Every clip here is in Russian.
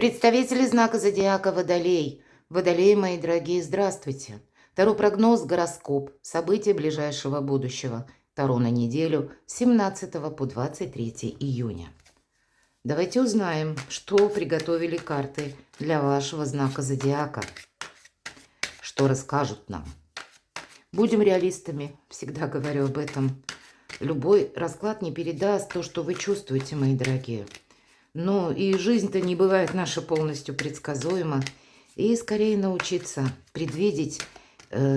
Представители знака зодиака Водолей. Водолеи, мои дорогие, здравствуйте. Таро прогноз, гороскоп, события ближайшего будущего. Таро на неделю с 17 по 23 июня. Давайте узнаем, что приготовили карты для вашего знака зодиака. Что расскажут нам. Будем реалистами, всегда говорю об этом. Любой расклад не передаст то, что вы чувствуете, мои дорогие. Но и жизнь-то не бывает наша полностью предсказуема. И скорее научиться предвидеть,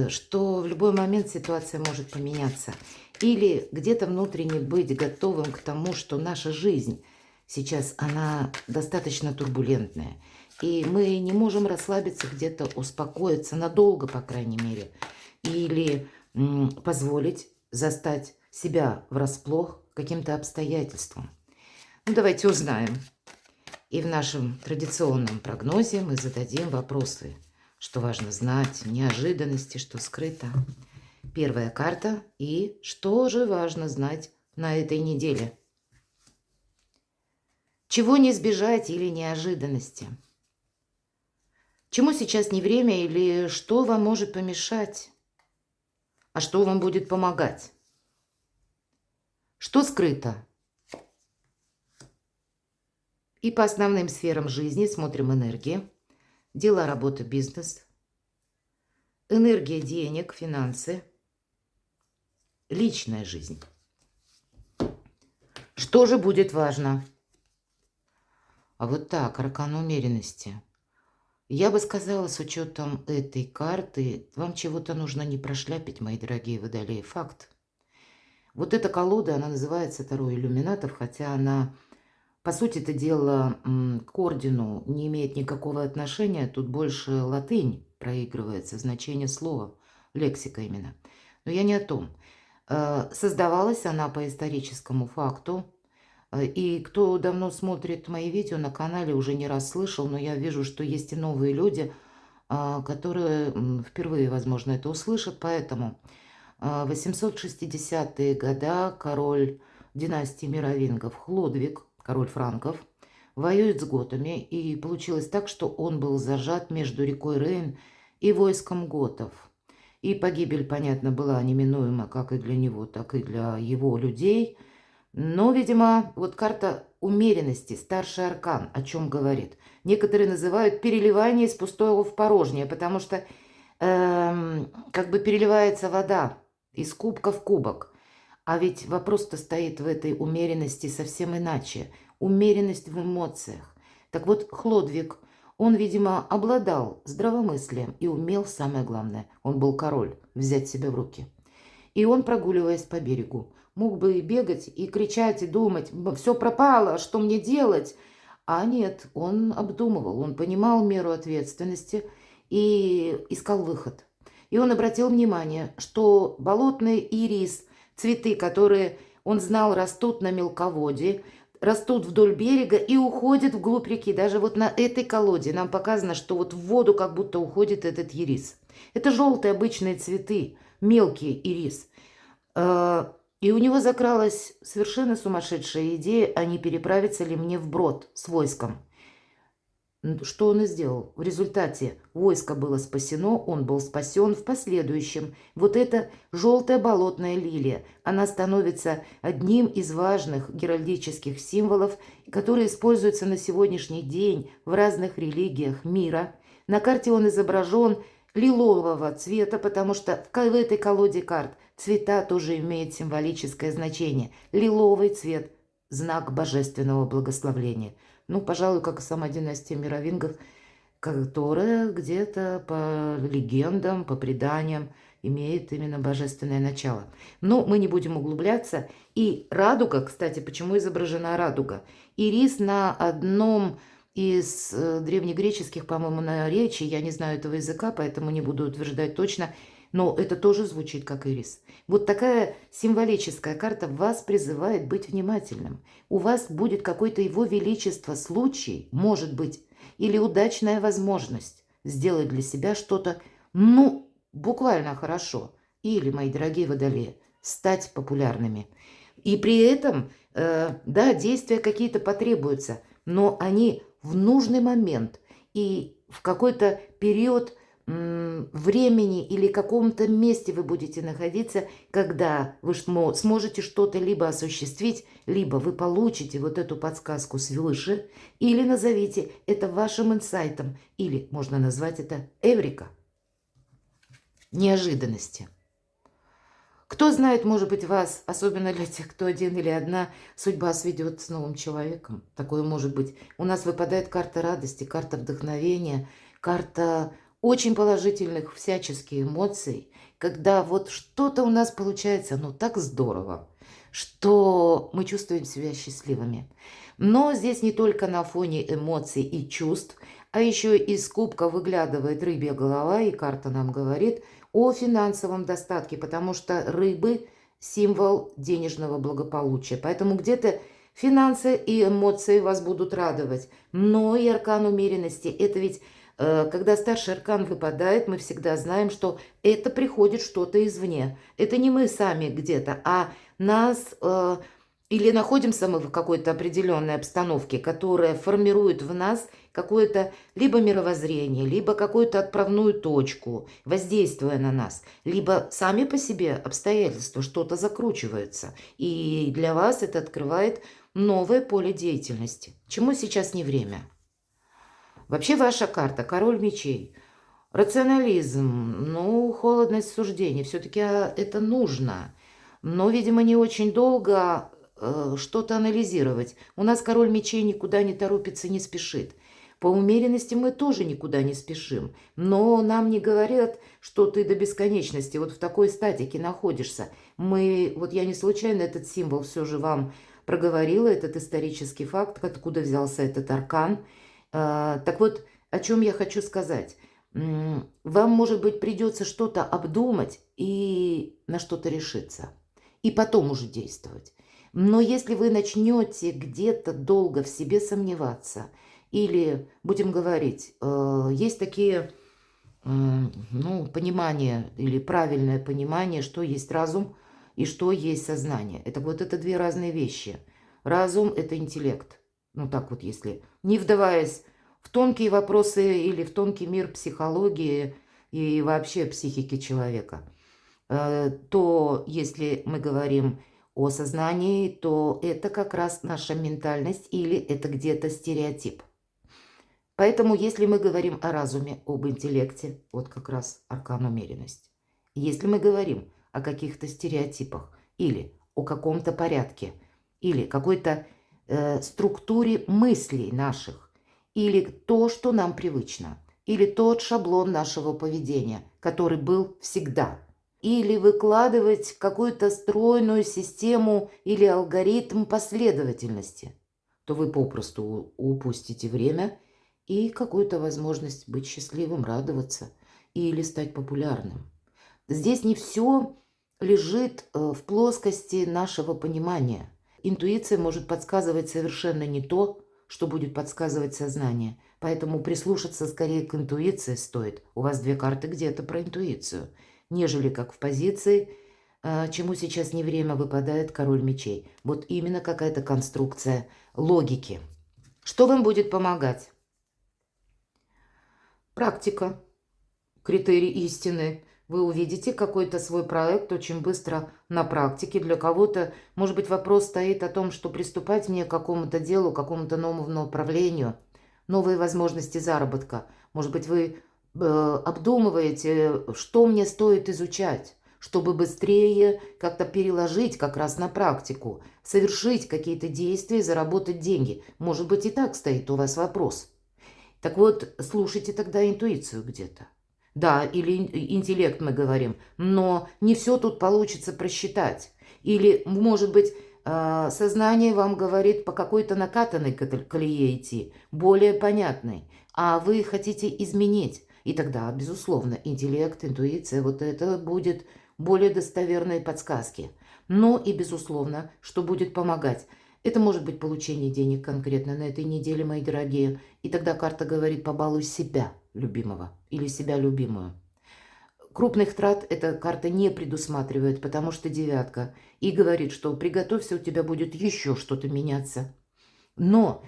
что в любой момент ситуация может поменяться. Или где-то внутренне быть готовым к тому, что наша жизнь сейчас, она достаточно турбулентная. И мы не можем расслабиться, где-то успокоиться, надолго, по крайней мере. Или позволить застать себя врасплох каким-то обстоятельствам. Ну, давайте узнаем. И в нашем традиционном прогнозе мы зададим вопросы, что важно знать, неожиданности, что скрыто. Первая карта и что же важно знать на этой неделе. Чего не избежать или неожиданности? Чему сейчас не время или что вам может помешать? А что вам будет помогать? Что скрыто? И по основным сферам жизни смотрим энергии, дела, работа, бизнес, энергия денег, финансы, личная жизнь. Что же будет важно? А вот так, аркан умеренности. Я бы сказала, с учетом этой карты, вам чего-то нужно не прошляпить, мои дорогие водолеи. Факт. Вот эта колода, она называется Таро иллюминатов, хотя она... По сути это дело, к ордену не имеет никакого отношения. Тут больше латынь проигрывается, значение слова, лексика именно. Но я не о том. Создавалась она по историческому факту. И кто давно смотрит мои видео на канале, уже не раз слышал, но я вижу, что есть и новые люди, которые впервые, возможно, это услышат. Поэтому 860-е года король династии мировингов Хлодвиг, король франков, воюет с готами, и получилось так, что он был зажат между рекой Рейн и войском готов. И погибель, понятно, была неминуема как и для него, так и для его людей. Но, видимо, вот карта умеренности, старший аркан, о чем говорит. Некоторые называют переливание из пустого в порожнее, потому что как бы переливается вода из кубка в кубок. А ведь вопрос-то стоит в этой умеренности совсем иначе. Умеренность в эмоциях. Так вот, Хлодвиг, он, видимо, обладал здравомыслием и умел, самое главное, он был король, взять себя в руки. И он, прогуливаясь по берегу, мог бы и бегать, и кричать, и думать, все пропало, что мне делать? А нет, он обдумывал, он понимал меру ответственности и искал выход. И он обратил внимание, что болотный ирис, цветы, которые он знал растут на мелководье, растут вдоль берега и уходят вглубь реки. Даже вот на этой колоде нам показано, что вот в воду как будто уходит этот ирис. Это желтые обычные цветы, мелкий ирис. И у него закралась совершенно сумасшедшая идея, а не переправиться ли мне вброд с войском. Что он и сделал. В результате войско было спасено, он был спасен в последующем. Вот эта желтая болотная лилия, она становится одним из важных геральдических символов, которые используются на сегодняшний день в разных религиях мира. На карте он изображен лилового цвета, потому что в этой колоде карт цвета тоже имеют символическое значение. Лиловый цвет – знак божественного благословления. Ну, пожалуй, как и сама династия мировингов, которая где-то по легендам, по преданиям имеет именно божественное начало. Но мы не будем углубляться. И радуга, кстати, почему изображена радуга? Ирис на одном из древнегреческих, по-моему, наречий, я не знаю этого языка, поэтому не буду утверждать точно, но это тоже звучит как ирис. Вот такая символическая карта вас призывает быть внимательным. У вас будет какой-то его величество случай, может быть, или удачная возможность сделать для себя что-то, ну, буквально хорошо. Или, мои дорогие водолеи, стать популярными. И при этом, да, действия какие-то потребуются, но они в нужный момент и в какой-то период времени или каком-то месте вы будете находиться, когда вы сможете что-то либо осуществить, либо вы получите вот эту подсказку свыше, или назовите это вашим инсайтом, или можно назвать это эврика, неожиданности. Кто знает, может быть, вас, особенно для тех, кто один или одна, судьба сведет с новым человеком. Такое может быть. У нас выпадает карта радости, карта вдохновения, карта очень положительных всяческих эмоций, когда вот что-то у нас получается, ну так здорово, что мы чувствуем себя счастливыми. Но здесь не только на фоне эмоций и чувств, а еще из кубка выглядывает рыбья голова, и карта нам говорит о финансовом достатке, потому что рыбы – символ денежного благополучия. Поэтому где-то финансы и эмоции вас будут радовать. Но и аркан умеренности – это ведь, когда старший аркан выпадает, мы всегда знаем, что это приходит что-то извне. Это не мы сами где-то, а нас… или находимся мы в какой-то определенной обстановке, которая формирует в нас какое-то либо мировоззрение, либо какую-то отправную точку, воздействуя на нас, либо сами по себе обстоятельства, что-то закручивается. И для вас это открывает новое поле деятельности. Чему сейчас не время? Вообще ваша карта, король мечей. Рационализм, ну, холодность суждений, все-таки это нужно. Но, видимо, не очень долго что-то анализировать. У нас король мечей никуда не торопится, не спешит. По умеренности мы тоже никуда не спешим. Но нам не говорят, что ты до бесконечности вот в такой статике находишься. Вот я не случайно этот символ все же вам проговорила, этот исторический факт, откуда взялся этот аркан. Так вот, о чем я хочу сказать. Вам, может быть, придется что-то обдумать и на что-то решиться. И потом уже действовать. Но если вы начнете где-то долго в себе сомневаться, или, будем говорить, есть такие, ну, понимания или правильное понимание, что есть разум и что есть сознание. Это две разные вещи. Разум – это интеллект. Ну, так вот, если не вдаваясь в тонкие вопросы или в тонкий мир психологии и вообще психики человека, то если мы говорим о сознании, то это как раз наша ментальность или это где-то стереотип. Поэтому если мы говорим о разуме, об интеллекте, вот как раз аркан умеренность. Если мы говорим о каких-то стереотипах или о каком-то порядке, или какой-то структуре мыслей наших, или то, что нам привычно, или тот шаблон нашего поведения, который был всегда, или выкладывать какую-то стройную систему или алгоритм последовательности, то вы попросту упустите время и какую-то возможность быть счастливым, радоваться или стать популярным. Здесь не все лежит в плоскости нашего понимания. Интуиция может подсказывать совершенно не то, что будет подсказывать сознание. Поэтому прислушаться скорее к интуиции стоит. У вас две карты где-то про интуицию, нежели как в позиции, чему сейчас не время, выпадает король мечей. Вот именно какая-то конструкция логики. Что вам будет помогать? Практика, критерий истины. Вы увидите какой-то свой проект очень быстро на практике. Для кого-то, может быть, вопрос стоит о том, что приступать мне к какому-то делу, к какому-то новому направлению, новые возможности заработка. Может быть, вы обдумываете, что мне стоит изучать, чтобы быстрее как-то переложить как раз на практику, совершить какие-то действия, заработать деньги. Может быть, и так стоит у вас вопрос. Так вот, слушайте тогда интуицию где-то. Да, или интеллект мы говорим, но не все тут получится просчитать. Или, может быть, сознание вам говорит по какой-то накатанной колее идти, более понятной, а вы хотите изменить. И тогда, безусловно, интеллект, интуиция, вот это будет более достоверные подсказки. Но и, безусловно, что будет помогать. Это может быть получение денег конкретно на этой неделе, мои дорогие. И тогда карта говорит: побалуй себя любимого или себя любимую. Крупных трат эта карта не предусматривает, потому что девятка. И говорит, что приготовься, у тебя будет еще что-то меняться. Но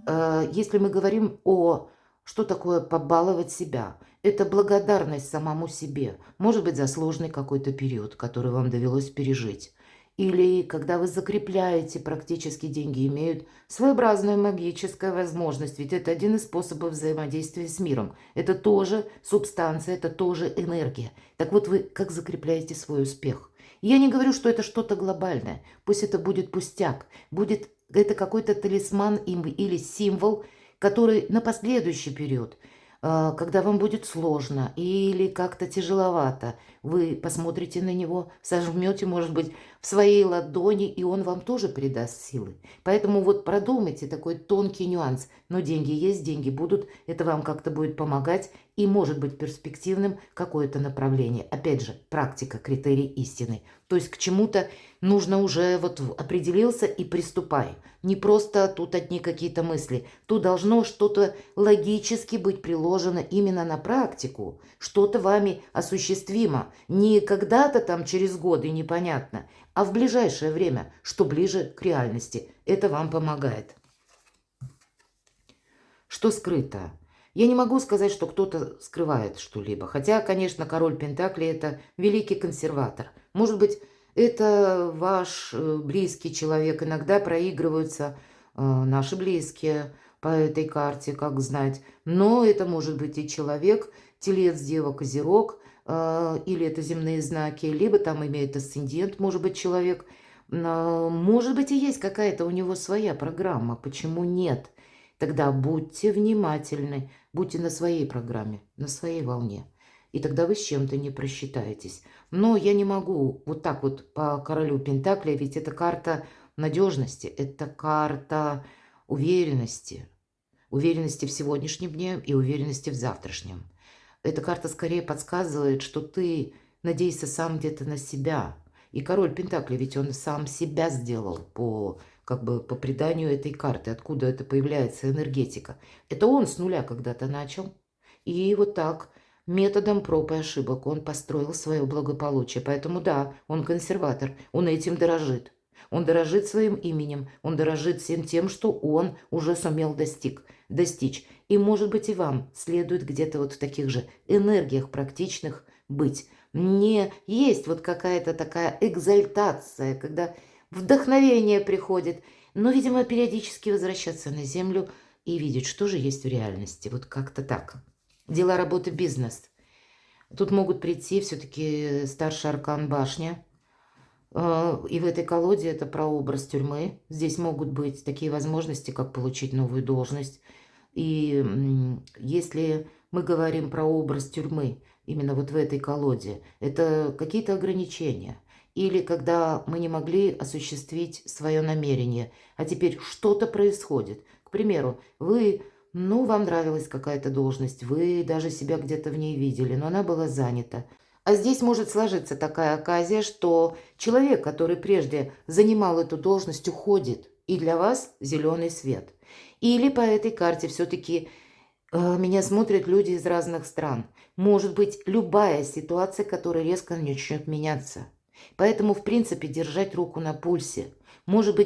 Если мы говорим о что такое побаловать себя, это благодарность самому себе, может быть, за сложный какой-то период, который вам довелось пережить. Или когда вы закрепляете, практически деньги имеют своеобразную магическую возможность, ведь это один из способов взаимодействия с миром. Это тоже субстанция, это тоже энергия. Так вот, вы как закрепляете свой успех? Я не говорю, что это что-то глобальное, пусть это будет пустяк, будет это какой-то талисман или символ, который на последующий период, когда вам будет сложно или как-то тяжеловато, вы посмотрите на него, сожмете, может быть, в своей ладони, и он вам тоже придаст силы. Поэтому вот продумайте такой тонкий нюанс. Но деньги есть, деньги будут, это вам как-то будет помогать и может быть перспективным какое-то направление. Опять же, практика, критерий истины. То есть к чему-то нужно уже вот определился и приступай. Не просто тут одни какие-то мысли. Тут должно что-то логически быть приложено именно на практику. Что-то вами осуществимо. Не когда-то там через годы непонятно, а в ближайшее время, что ближе к реальности. Это вам помогает. Что скрыто? Я не могу сказать, что кто-то скрывает что-либо. Хотя, конечно, король Пентаклей – это великий консерватор. Может быть, это ваш близкий человек. Иногда проигрываются наши близкие по этой карте, как знать. Но это может быть и человек, телец, дева, козерог, или это земные знаки, либо там имеет асцендент, может быть, человек. Может быть, и есть какая-то у него своя программа. Почему нет? Тогда будьте внимательны, будьте на своей программе, на своей волне. И тогда вы с чем-то не просчитаетесь. Но я не могу вот так вот по королю Пентаклей, ведь это карта надежности, это карта уверенности. Уверенности в сегодняшнем дне и уверенности в завтрашнем. Эта карта скорее подсказывает, что ты надейся сам где-то на себя. И король Пентаклей, ведь он сам себя сделал по преданию этой карты, откуда это появляется энергетика. Это он с нуля когда-то начал. И вот так, методом проб и ошибок, он построил свое благополучие. Поэтому да, он консерватор, он этим дорожит. Он дорожит своим именем, он дорожит всем тем, что он уже сумел достичь. И, может быть, и вам следует где-то вот в таких же энергиях практичных быть. Не есть вот какая-то такая экзальтация, когда вдохновение приходит, но, видимо, периодически возвращаться на землю и видеть, что же есть в реальности. Вот как-то так. Дела, работа, бизнес. Тут могут прийти все-таки старший аркан башня. И в этой колоде это прообраз тюрьмы. Здесь могут быть такие возможности, как получить новую должность. И если мы говорим про образ тюрьмы, именно вот в этой колоде, это какие-то ограничения. Или когда мы не могли осуществить свое намерение, а теперь что-то происходит. К примеру, вам нравилась какая-то должность, вы даже себя где-то в ней видели, но она была занята. А здесь может сложиться такая оказия, что человек, который прежде занимал эту должность, уходит, и для вас зеленый свет. Или по этой карте все-таки меня смотрят люди из разных стран. Может быть, любая ситуация, которая резко начнет меняться. Поэтому, в принципе, держать руку на пульсе. Может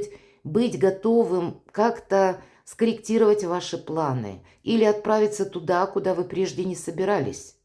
быть готовым как-то скорректировать ваши планы или отправиться туда, куда вы прежде не собирались.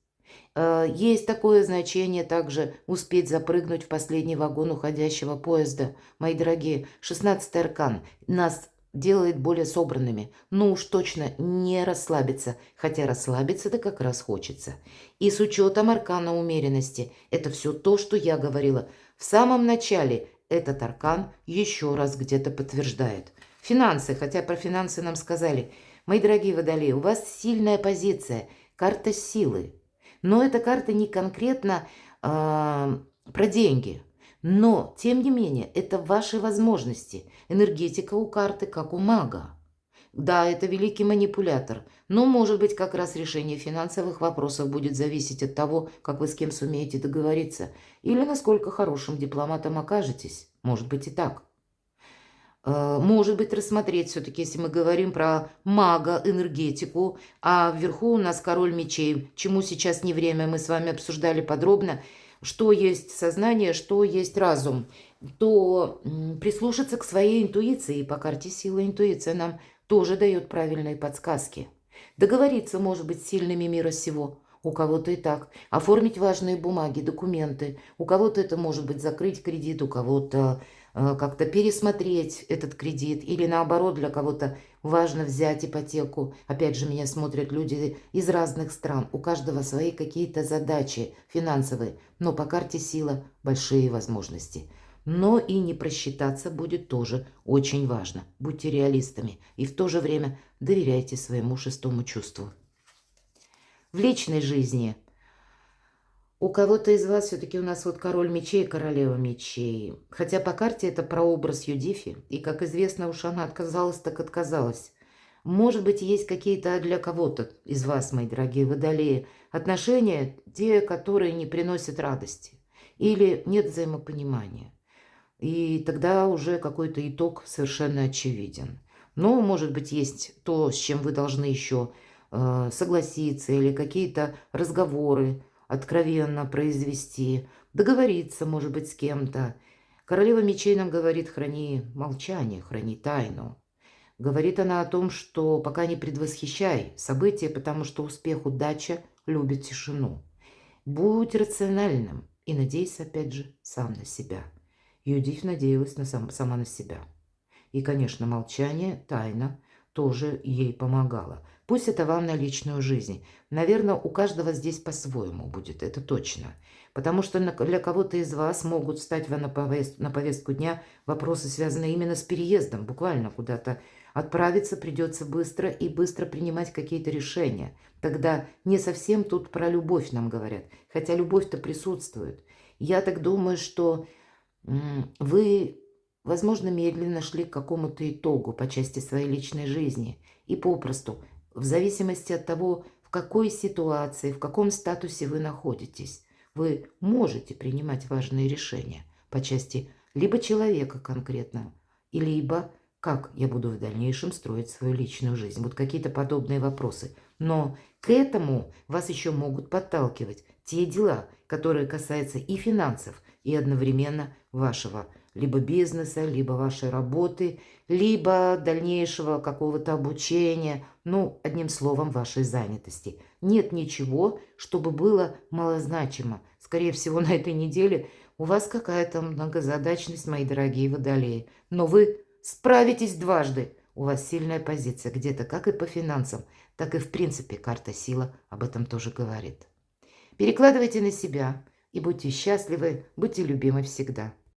Есть такое значение также успеть запрыгнуть в последний вагон уходящего поезда. Мои дорогие, 16-й аркан нас делает более собранными. Ну уж точно не расслабиться, хотя расслабиться-то как раз хочется. И с учетом аркана умеренности, это все то, что я говорила в самом начале, этот аркан еще раз где-то подтверждает. Финансы, хотя про финансы нам сказали. Мои дорогие водолеи, у вас сильная позиция, карта силы. Но эта карта не конкретно про деньги. Но, тем не менее, это ваши возможности. Энергетика у карты, как у мага. Да, это великий манипулятор, но, может быть, как раз решение финансовых вопросов будет зависеть от того, как вы с кем сумеете договориться, или насколько хорошим дипломатом окажетесь. Может быть и так. Может быть, рассмотреть все-таки, если мы говорим про мага, энергетику, а вверху у нас король мечей, чему сейчас не время, мы с вами обсуждали подробно, что есть сознание, что есть разум, то прислушаться к своей интуиции. По карте силы интуиция нам тоже дает правильные подсказки. Договориться, может быть, с сильными мира сего. У кого-то и так. Оформить важные бумаги, документы. У кого-то это может быть закрыть кредит, у кого-то как-то пересмотреть этот кредит. Или наоборот, для кого-то важно взять ипотеку. Опять же, меня смотрят люди из разных стран. У каждого свои какие-то задачи финансовые. Но по карте сила большие возможности. Но и не просчитаться будет тоже очень важно. Будьте реалистами и в то же время доверяйте своему шестому чувству. В личной жизни у кого-то из вас все-таки у нас вот король мечей, королева мечей. Хотя по карте это прообраз Юдифи. И, как известно, уж она отказалась, так отказалась. Может быть, есть какие-то для кого-то из вас, мои дорогие водолеи, отношения, те, которые не приносят радости. Или нет взаимопонимания. И тогда уже какой-то итог совершенно очевиден. Но, может быть, есть то, с чем вы должны еще согласиться, или какие-то разговоры откровенно произвести, договориться, может быть, с кем-то. Королева мечей нам говорит: храни молчание, храни тайну. Говорит она о том, что пока не предвосхищай события, потому что успех, удача любит тишину. Будь рациональным и надейся, опять же, сам на себя. Юдифь надеялась сама на себя. И, конечно, молчание, тайна тоже ей помогало. Пусть это вам на личную жизнь. Наверное, у каждого здесь по-своему будет, это точно. Потому что для кого-то из вас могут стать на повестку дня вопросы, связанные именно с переездом. Буквально куда-то отправиться придется быстро и быстро принимать какие-то решения. Тогда не совсем тут про любовь нам говорят. Хотя любовь-то присутствует. Я так думаю, что вы, возможно, медленно шли к какому-то итогу по части своей личной жизни. И попросту, в зависимости от того, в какой ситуации, в каком статусе вы находитесь, вы можете принимать важные решения по части либо человека конкретно, либо как я буду в дальнейшем строить свою личную жизнь. Вот какие-то подобные вопросы. Но к этому вас еще могут подталкивать те дела, которые касаются и финансов, и одновременно вашего либо бизнеса, либо вашей работы, либо дальнейшего какого-то обучения, ну, одним словом, вашей занятости. Нет ничего, чтобы было малозначимо. Скорее всего, на этой неделе у вас какая-то многозадачность, мои дорогие водолеи. Но вы справитесь дважды. У вас сильная позиция где-то как и по финансам, так и в принципе карта сила об этом тоже говорит. Перекладывайте на себя и будьте счастливы, будьте любимы всегда.